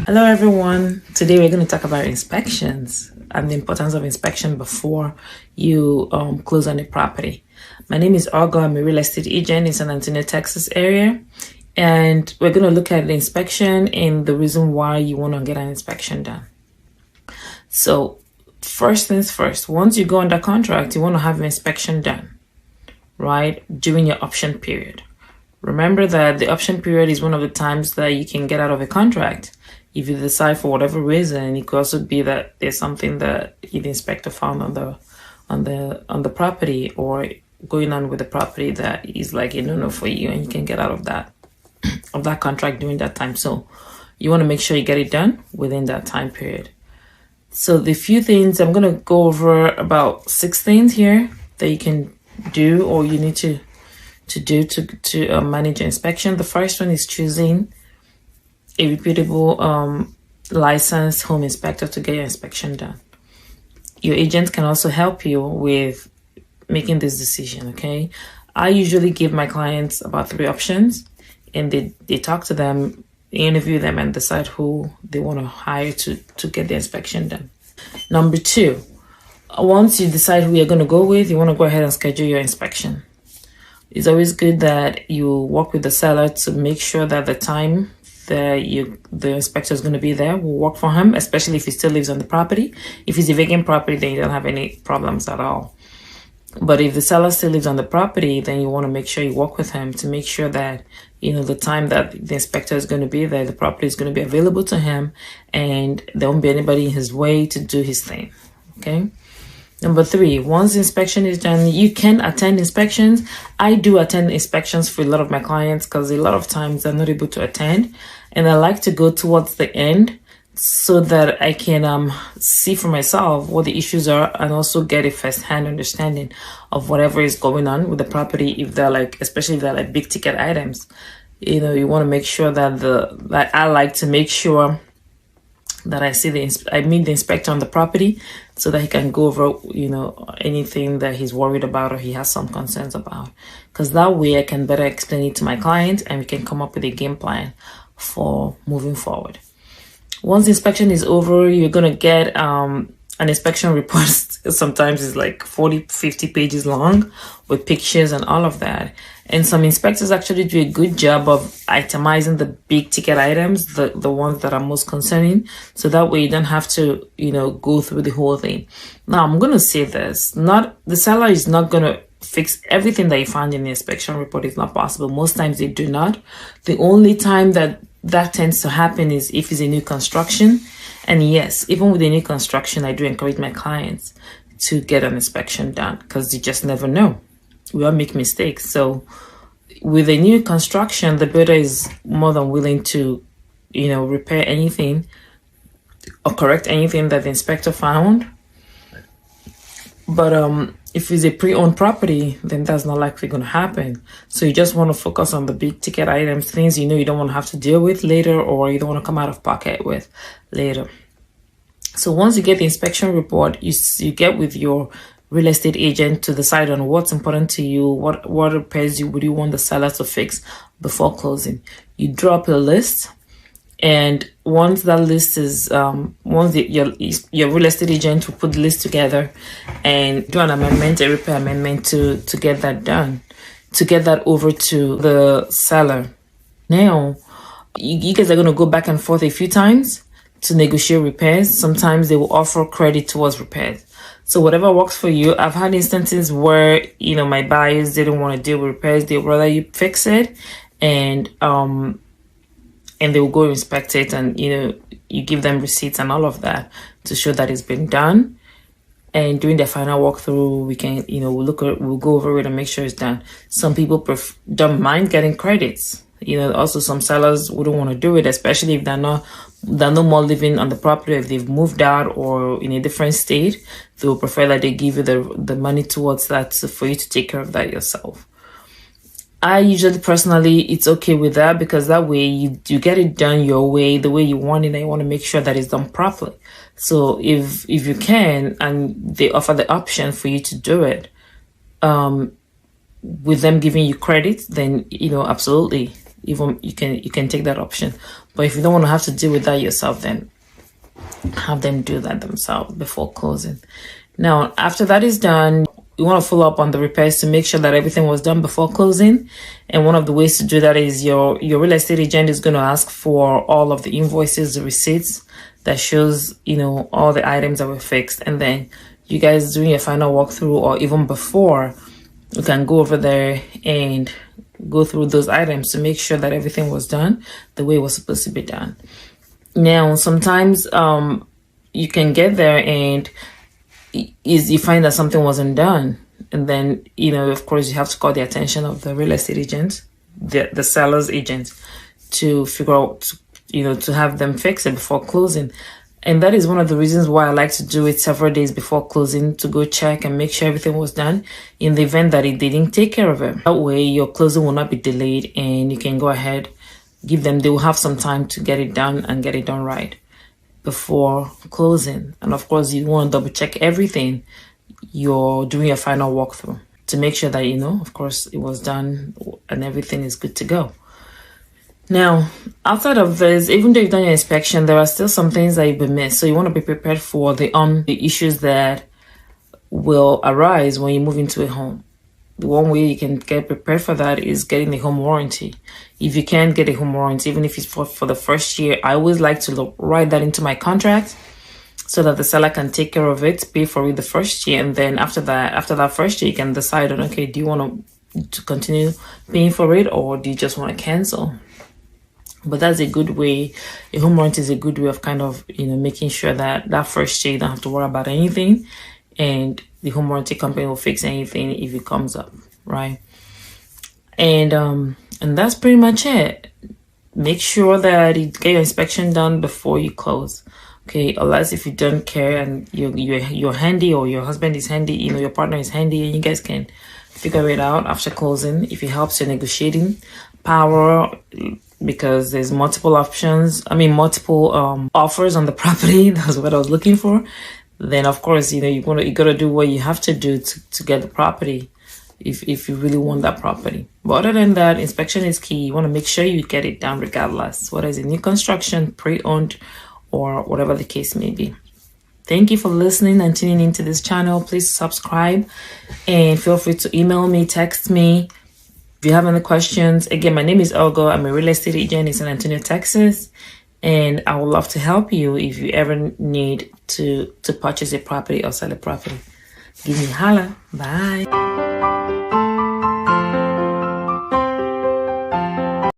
Hello everyone. Today we're going to talk about inspections and the importance of inspection before you close on a property. My name is Olga. I'm a real estate agent in San Antonio, Texas area. And we're going to look at the inspection and the reason why you want to get an inspection done. So first things first, once you go under contract, you want to have an inspection done, right? During your option period. Remember that the option period is one of the times that you can get out of a contract. If you decide for whatever reason, it could also be that there's something that the inspector found on the property or going on with the property that is like a no-no for you, and you can get out of that contract during that time. So you want to make sure you get it done within that time period. So the few things I'm going to go over, about 6 things here that you can do or you need to do to manage your inspection. The first one is choosing a reputable licensed home inspector to get your inspection done. Your agent can also help you with making this decision, okay? I usually give my clients about 3 options, and they talk to them, interview them, and decide who they want to hire to get the inspection done. Number 2, once you decide who you're going to go with, you want to go ahead and schedule your inspection. It's always good that you work with the seller to make sure that the time that the inspector is going to be there will work for him, especially if he still lives on the property. If it's a vacant property, then you don't have any problems at all. But if the seller still lives on the property, then you want to make sure you work with him to make sure that, the time that the inspector is going to be there, the property is going to be available to him and there won't be anybody in his way to do his thing, okay? Number 3, once the inspection is done, you can attend inspections. I do attend inspections for a lot of my clients because a lot of times they're not able to attend. And I like to go towards the end so that I can see for myself what the issues are and also get a first-hand understanding of whatever is going on with the property. If they're especially if they're big ticket items, you want to make sure that I like to make sure that I meet the inspector on the property so that he can go over, anything that he's worried about or he has some concerns about. Because that way I can better explain it to my client and we can come up with a game plan for moving forward. Once the inspection is over, you're going to get an inspection report. Sometimes it's like 40, 50 pages long with pictures and all of that. And some inspectors actually do a good job of itemizing the big ticket items, the ones that are most concerning. So that way you don't have to, go through the whole thing. Now, I'm going to say this, the seller is not going to fix everything that you find in the inspection report. It's not possible. Most times they do not. The only time that tends to happen is if it's a new construction. And yes, even with a new construction, I do encourage my clients to get an inspection done because you just never know. We all make mistakes. So with a new construction, the builder is more than willing to, repair anything or correct anything that the inspector found. But if it's a pre-owned property, then that's not likely going to happen. So you just want to focus on the big ticket items, things you don't want to have to deal with later or you don't want to come out of pocket with later. So once you get the inspection report, you get with your real estate agent to decide on what's important to you, what repairs would you want the seller to fix before closing. You draw up a list, and once that list is your real estate agent will put the list together and do an amendment, a repair amendment to get that done, to get that over to the seller. Now you guys are going to go back and forth a few times to negotiate repairs. Sometimes they will offer credit towards repairs. So whatever works for you. I've had instances where, my buyers didn't want to deal with repairs. They'd rather you fix it and they will go inspect it and, you give them receipts and all of that to show that it's been done. And during the final walkthrough, we can, we'll go over it and make sure it's done. Some people don't mind getting credits. Also some sellers wouldn't want to do it, especially if they're no more living on the property. If they've moved out or in a different state, they will prefer that they give you the money towards that for you to take care of that yourself. I usually personally, it's okay with that because that way you get it done your way, the way you want it, and you want to make sure that it's done properly. So if you can, and they offer the option for you to do it, with them giving you credit, then, absolutely even you can take that option. But if you don't want to have to deal with that yourself, then have them do that themselves before closing. Now, after that is done, you want to follow up on the repairs to make sure that everything was done before closing. And one of the ways to do that is your real estate agent is going to ask for all of the invoices, the receipts that shows, all the items that were fixed. And then you guys doing your final walkthrough, or even before, you can go over there and go through those items to make sure that everything was done the way it was supposed to be done. Now, sometimes you can get there and you find that something wasn't done. And then, of course, you have to call the attention of the real estate agent, the seller's agent, to figure out, to have them fix it before closing. And that is one of the reasons why I like to do it several days before closing, to go check and make sure everything was done in the event that they didn't take care of it. That way, your closing will not be delayed and you can go ahead, they will have some time to get it done and get it done right before closing. And of course, you want to double check everything you're doing your final walkthrough to make sure that, of course, it was done and everything is good to go. Now, outside of this, even though you've done your inspection, there are still some things that you've been missed. So you want to be prepared for the issues that will arise when you move into a home. The one way you can get prepared for that is getting a home warranty. If you can't get a home warranty, even if it's for the first year, I always like to write that into my contract so that the seller can take care of it, pay for it the first year. And then after that first year, you can decide on, okay, do you want to continue paying for it, or do you just want to cancel? But that's a good way. A home warranty is a good way of kind of, making sure that first year you don't have to worry about anything, and the home warranty company will fix anything if it comes up, right? And that's pretty much it. Make sure that you get your inspection done before you close. Okay, unless if you don't care and you're handy, or your husband is handy, your partner is handy, and you guys can figure it out after closing. If it helps your negotiating power, because there's multiple offers on the property. That's what I was looking for. Then of course, you gotta do what you have to do to get the property, if you really want that property. But other than that, inspection is key. You want to make sure you get it done regardless, whether it's a new construction, pre-owned, or whatever the case may be. Thank you for listening and tuning into this channel. Please subscribe and feel free to email me, text me if you have any questions. Again, my name is Olga. I'm a real estate agent in San Antonio, Texas, and I would love to help you if you ever need to purchase a property or sell a property. Give me a holler. Bye.